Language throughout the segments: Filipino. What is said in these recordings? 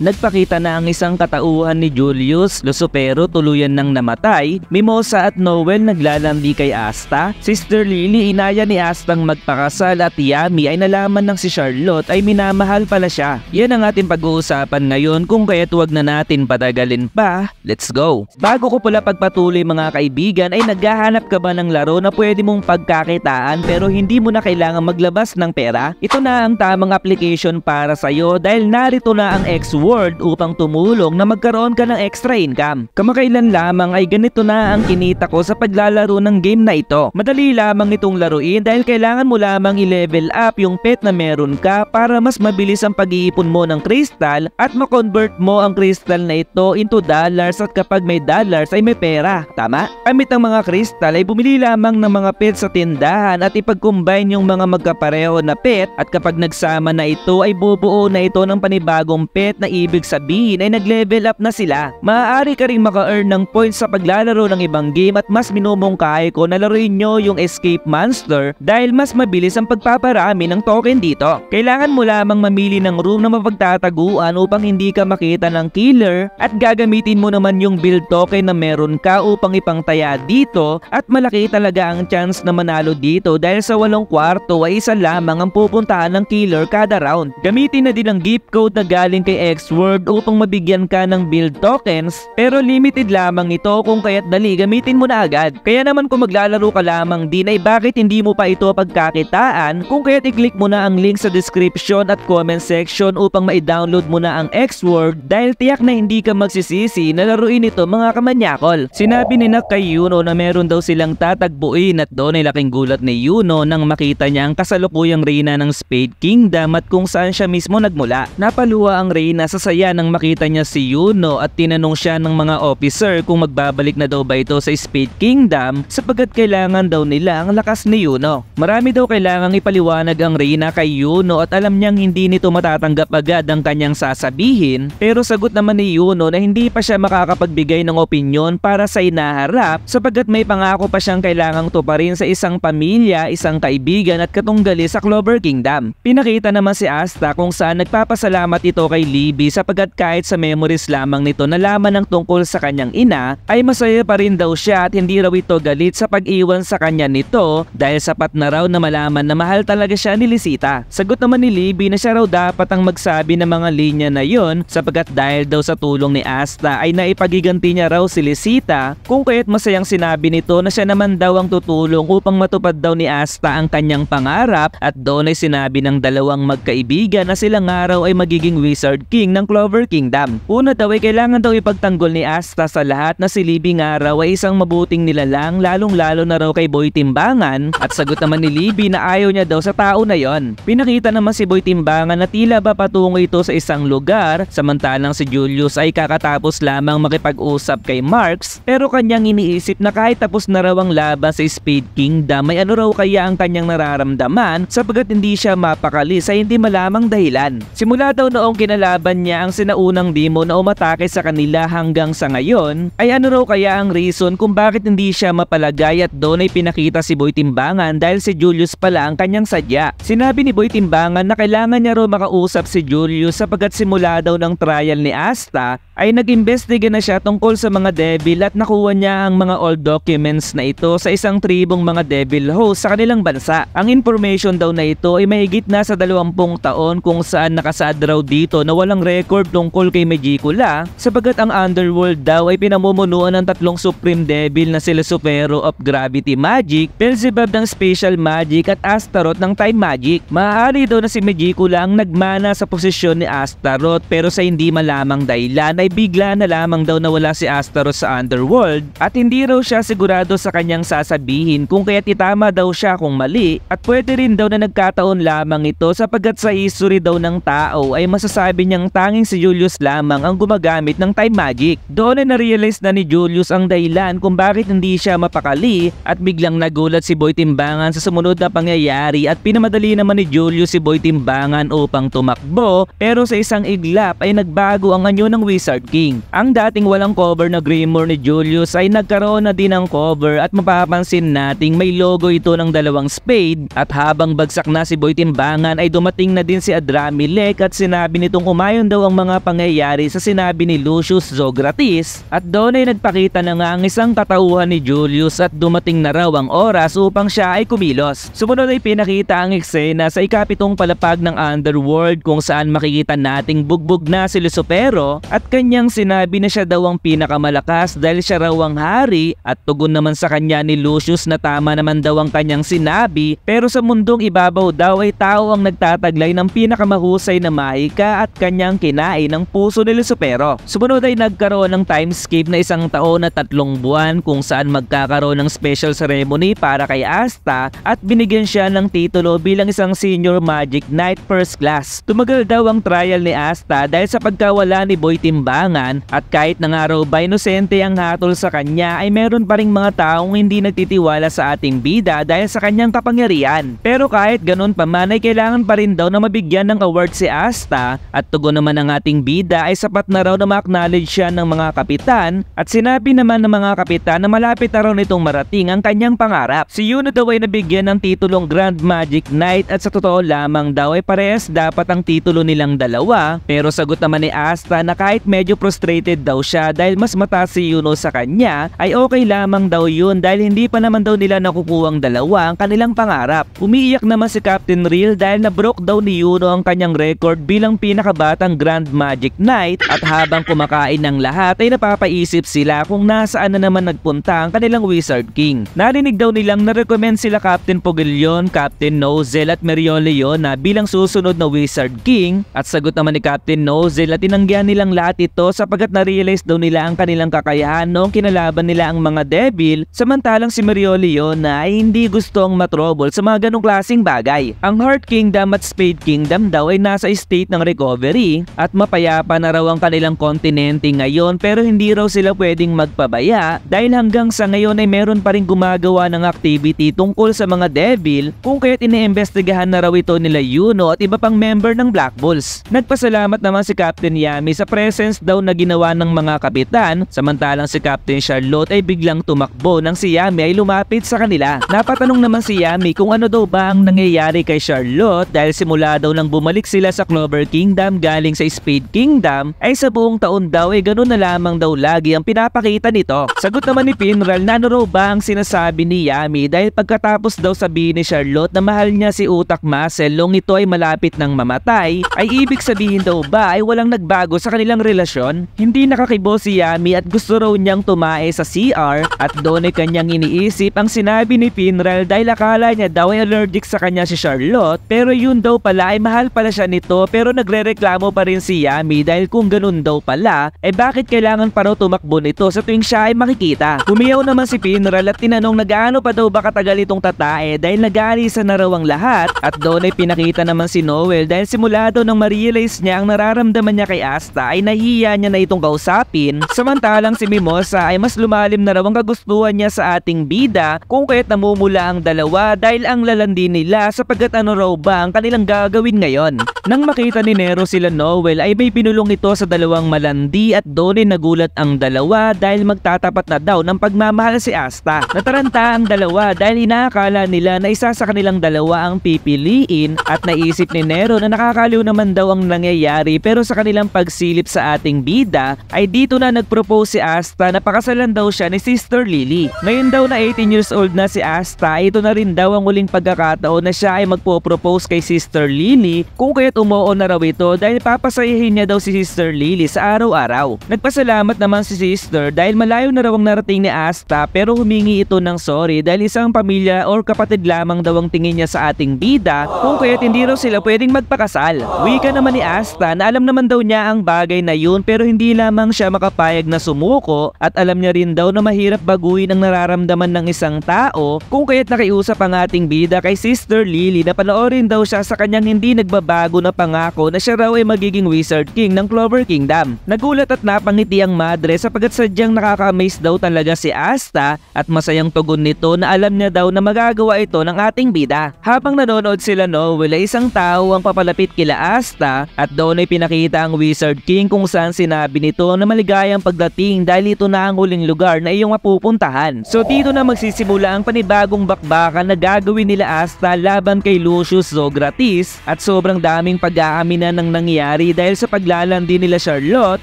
Nagpakita na ang isang katauhan ni Julius, Lucifero tuluyan nang namatay, Mimosa at Noel naglalandi kay Asta, Sister Lily inaya ni Astang magpakasal at Yami ay nalaman ng si Charlotte ay minamahal pala siya. Yan ang ating pag-uusapan ngayon kung kaya't huwag na natin patagalin pa, let's go! Bago ko pala pagpatuloy mga kaibigan ay naghahanap ka ba ng laro na pwede mong pagkakitaan pero hindi mo na kailangan maglabas ng pera? Ito na ang tamang application para sa'yo dahil narito na ang X-World upang tumulong na magkaroon ka ng extra income. Kamakailan lamang ay ganito na ang kinita ko sa paglalaro ng game na ito. Madali lamang itong laruin dahil kailangan mo lamang i-level up yung pet na meron ka para mas mabilis ang pag-iipon mo ng crystal at ma-convert mo ang crystal na ito into dollars at kapag may dollars ay may pera. Tama? Gamit ang mga crystal ay bumili lamang ng mga pet sa tindahan at ipag-combine yung mga magkapareho na pet at kapag nagsama na ito ay bubuo na ito ng panibagong pet na ibig sabihin ay nag-level up na sila. Maaari ka ring maka-earn ng points sa paglalaro ng ibang game at mas minumungkahi ko na laruin nyo yung Escape Monster dahil mas mabilis ang pagpaparami ng token dito. Kailangan mo lamang mamili ng room na mapagtataguan upang hindi ka makita ng killer at gagamitin mo naman yung build token na meron ka upang ipangtaya dito at malaki talaga ang chance na manalo dito dahil sa 8 kwarto ay isa lamang ang pupuntahan ng killer kada round. Gamitin na din ang gift code na galing kay X-World upang mabigyan ka ng build tokens pero limited lamang ito kung kaya't dali gamitin mo na agad. Kaya naman kung maglalaro ka lamang din ay bakit hindi mo pa ito pagkakitaan kung kaya't i-click mo na ang link sa description at comment section upang ma-download mo na ang X-World dahil tiyak na hindi ka magsisisi na laruin ito mga kamanyakol. Sinabi ni Nak kay Yuno na meron daw silang tatagbuin at doon ay laking gulat ni Yuno nang makita niya ang kasalukuyang reyna ng Spade Kingdom at kung saan siya mismo nagmula. Napaluwa ang reyna sa saya nang makita niya si Yuno at tinanong siya ng mga officer kung magbabalik na daw ba ito sa Spade Kingdom sapagkat kailangan daw nila ang lakas ni Yuno. Marami daw kailangang ipaliwanag ang reyna kay Yuno at alam niyang hindi nito matatanggap agad ang kanyang sasabihin pero sagot naman ni Yuno na hindi pa siya makakapagbigay ng opinyon para sa inaharap sapagkat may pangako pa siyang kailangang tuparin sa isang pamilya, isang kaibigan at katunggali sa Clover Kingdom. Pinakita naman si Asta kung saan nagpapasalamat ito kay Libby sapagkat kahit sa memories lamang nito nalaman ng tungkol sa kanyang ina ay masaya pa rin daw siya at hindi raw ito galit sa pag-iwan sa kanya nito dahil sapat na raw na malaman na mahal talaga siya ni Lisita. Sagot naman ni Libby na siya raw dapat ang magsabi ng mga linya na yon sapagkat dahil daw sa tulong ni Asta ay naipagiganti niya raw si Lisita kung kaya't masayang sinabi nito na siya naman daw ang tutulong upang matupad daw ni Asta ang kanyang pangarap at doon ay sinabi ng dalawang magkaibigan na silang araw ay magiging Wizard King ng Clover Kingdom. Una daw ay kailangan daw ipagtanggol ni Asta sa lahat na si Libby nga raw ay isang mabuting nilalang lalong lalo na raw kay Boy Timbangan at sagot naman ni Libby na ayaw niya daw sa tao na yon. Pinakita naman si Boy Timbangan na tila ba patungo ito sa isang lugar samantalang si Julius ay kakatapos lamang makipag-usap kay Marks pero kanyang iniisip na kahit tapos na raw ang laban sa Spade Kingdom ay ano raw kaya ang kanyang nararamdaman sapagkat hindi siya mapakali sa hindi malamang dahilan. Simula daw noong kinalaban niya ang sinaunang demon na umatake sa kanila hanggang sa ngayon ay ano raw kaya ang reason kung bakit hindi siya mapalagay at doon ay pinakita si Boy Timbangan dahil si Julius pala ang kanyang sadya. Sinabi ni Boy Timbangan na kailangan niya raw makausap si Julius sapagkat simula daw ng trial ni Asta ay nag-imbestiga na siya tungkol sa mga devil at nakuha niya ang mga old documents na ito sa isang tribong mga devil host sa kanilang bansa. Ang information daw na ito ay mahigit na sa 20 taon kung saan nakasaad raw dito na walang record tungkol kay Magicula sapagat ang underworld daw ay pinamumunuan ng 3 supreme devil na sila Lucifero of Gravity Magic, Beelzebub ng Spatial Magic at Astaroth ng Time Magic. Maaari daw na si Magicula ang nagmana sa posisyon ni Astaroth pero sa hindi malamang dahilan ay bigla na lamang daw nawala si Astaroth sa underworld at hindi raw siya sigurado sa kanyang sasabihin kung kaya't itama daw siya kung mali at pwede rin daw na nagkataon lamang ito sapagkat sa history daw ng tao ay masasabi niyang tanging si Julius lamang ang gumagamit ng time magic. Doon ay na-realize na ni Julius ang dahilan kung bakit hindi siya mapakali at biglang nagulat si Boy Timbangan sa sumunod na pangyayari at pinamadali naman ni Julius si Boy Timbangan upang tumakbo pero sa isang iglap ay nagbago ang anyo ng wizard Wizard King. Ang dating walang cover na Grimoire ni Julius ay nagkaroon na din ng cover at mapapansin nating may logo ito ng dalawang spade, at habang bagsak na si Boy Timbangan ay dumating na din si Adramilek at sinabi nitong umayon daw ang mga pangyayari sa sinabi ni Lucius Zografis, at doon ay nagpakita na nga ang isang katauhan ni Julius at dumating na raw ang oras upang siya ay kumilos. Sumunod ay pinakita ang eksena sa ikapitong palapag ng Underworld kung saan makikita nating bugbog na si Lucifero at kanyang sinabi na siya daw ang pinakamalakas dahil siya raw ang hari, at tugon naman sa kanya ni Lucius na tama naman daw ang kanyang sinabi, pero sa mundong ibabaw daw ay tao ang nagtataglay ng pinakamahusay na mahika at kanyang kinain ng puso ni Lucifero. Sumunod ay nagkaroon ng time skip na 1 taon at 3 buwan kung saan magkakaroon ng special ceremony para kay Asta at binigyan siya ng titulo bilang isang senior Magic Knight First Class. Tumagal daw ang trial ni Asta dahil sa pagkawala ni Boy Timbangan, at kahit na nga raw ba inosente ang hatol sa kanya ay meron pa ring mga taong hindi nagtitiwala sa ating bida dahil sa kanyang kapangyarihan. Pero kahit ganun pa man ay kailangan pa rin daw na mabigyan ng award si Asta, at tugon naman ng ating bida ay sapat na raw na ma-acknowledge siya ng mga kapitan, at sinabi naman ng mga kapitan na malapit na raw nitong marating ang kanyang pangarap. Si Yuno daw ay nabigyan ng titulong Grand Magic Knight at sa totoo lamang daw ay parehas dapat ang titulo nilang dalawa, pero sagot naman ni Asta na kahit medyo frustrated daw siya dahil mas mataas si Yuno sa kanya ay okay lamang daw yun dahil hindi pa naman daw nila nakukuha ang dalawa ang kanilang pangarap. Umiiyak naman si Captain Real dahil na-broke daw ni Yuno ang kanyang record bilang pinakabatang Grand Magic Knight, at habang kumakain ng lahat ay napapaisip sila kung nasaan na naman nagpunta ang kanilang Wizard King. Narinig daw nilang na-recommend sila Captain Pogilion, Captain Nozel at Merion Leon na bilang susunod na Wizard King, at sagot naman ni Captain Nozel at tinanggihan nilang lahat ito sapagkat na-realize daw nila ang kanilang kakayahan noong kinalaban nila ang mga devil, samantalang si Merion Leon na ay hindi gustong matrobol sa mga ganong klaseng bagay. Ang Heart Kingdom at Spade Kingdom daw ay nasa state ng recovery at mapayapa na raw ang kanilang kontinente ngayon, pero hindi raw sila pwedeng magpabaya dahil hanggang sa ngayon ay meron pa rin gumagawa ng activity tungkol sa mga devil, kung kaya't iniimbestigahan na raw ito nila Yuno at iba pang member ng Black Bulls. Nagpasalamat naman si Captain Yami sa presence daw na ginawa ng mga kapitan, samantalang si Captain Charlotte ay biglang tumakbo nang si Yami ay lumapit sa kanila. Napatanong naman si Yami kung ano daw ba ang nangyayari kay Charlotte dahil simula daw nang bumalik sila sa Clover Kingdom galing sa Spade Kingdom ay sa buong taon daw ay ganun na lamang daw lagi ang pinapakita nito. Sagot naman ni Pinral na ano raw ba ang sinasabi ni Yami dahil pagkatapos daw sabihin ni Charlotte na mahal niya si Utak Muscle nung ito ay malapit ng mamatay, ay ibig sabihin daw ba ay walang nagbago sa kanilang relasyon? Hindi nakakibo si Yami at gusto raw niyang tumae sa CR, at doon ay kanyang iniisip ang sinabi ni Pinral dahil akala niya daw ay allergic sa kanya si Charlotte, pero yun daw pala ay mahal pala siya nito, pero nagrereklamo pa rin si Yami dahil kung ganun daw pala ay bakit kailangan pa raw tumakbo nito sa tuwing siya ay makikita. Humiyaw naman si Pinral at tinanong na gaano pa daw ba katagal itong tatae dahil nag-aalisan na raw ang lahat, at doon ay pinakita naman si Noel dahil simula daw nang ma-realize niya ang nararamdaman niya kay Asta ay nahihiya niya na itong kausapin, samantalang si Mimosa ay mas lumalim na raw ang kagustuhan niya sa ating bida, kung kaya't namumula ang dalawa dahil ang lalandi nila sapagkat ano raw ba ang kanilang gagawin ngayon. Nang makita ni Nero sila Noel ay may pinulong ito sa dalawang malandi, at doon ay nagulat ang dalawa dahil magtatapat na daw ng pagmamahal si Asta. Nataranta ang dalawa dahil inaakala nila na isa sa kanilang dalawa ang pipiliin, at naisip ni Nero na nakakaliw naman daw ang nangyayari, pero sa kanilang pagsilip sa ating bida ay dito na nagpropose si Asta na pakasalan daw siya ni Sister Lily. Ngayon daw na 18 years old na si Asta, ito na rin daw ang uling pagkakataon na siya ay magpo-propose kay Sister Lily, kung kaya't umuo na raw ito dahil papasayahin niya daw si Sister Lily sa araw-araw. Nagpasalamat naman si Sister dahil malayo na raw ang narating ni Asta, pero humingi ito ng sorry dahil isang pamilya or kapatid lamang daw ang tingin niya sa ating bida, kung kaya't hindi raw sila pwedeng magpakasal. Wika naman ni Asta na alam naman daw niya ang bagay na yun, pero hindi lamang siya makapayag na sumuko, at alam niya rin daw na mahirap baguhin ang nararamdaman ng isang tao, kung kaya't nakiusap ang ating bida kay Sister Lily na panoorin daw siya sa kanyang hindi nagbabago na pangako na siya raw ay magiging Wizard King ng Clover Kingdom. Nagulat at napangiti ang madre sapagkat sadyang nakaka-amaze daw talaga si Asta, at masayang tugon nito na alam niya daw na magagawa ito ng ating bida. Habang nanonood sila Noel ay isang tao ang papalapit kila Asta, at doon ay pinakita ang Wizard King kung saan saan sinabi nito na maligayang pagdating dahil ito na ang huling lugar na iyong mapupuntahan. So dito na magsisimula ang panibagong bakbakan na gagawin nila Asta laban kay Lucius Zografis at sobrang daming pag-aaminan ng nangyari dahil sa paglalandi nila Charlotte,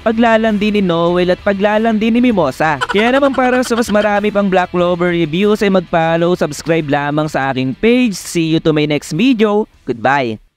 paglalandi ni Noel at paglalandi ni Mimosa. Kaya naman para sa mas marami pang Black Clover reviews ay mag-follow, subscribe lamang sa aking page. See you to my next video. Goodbye!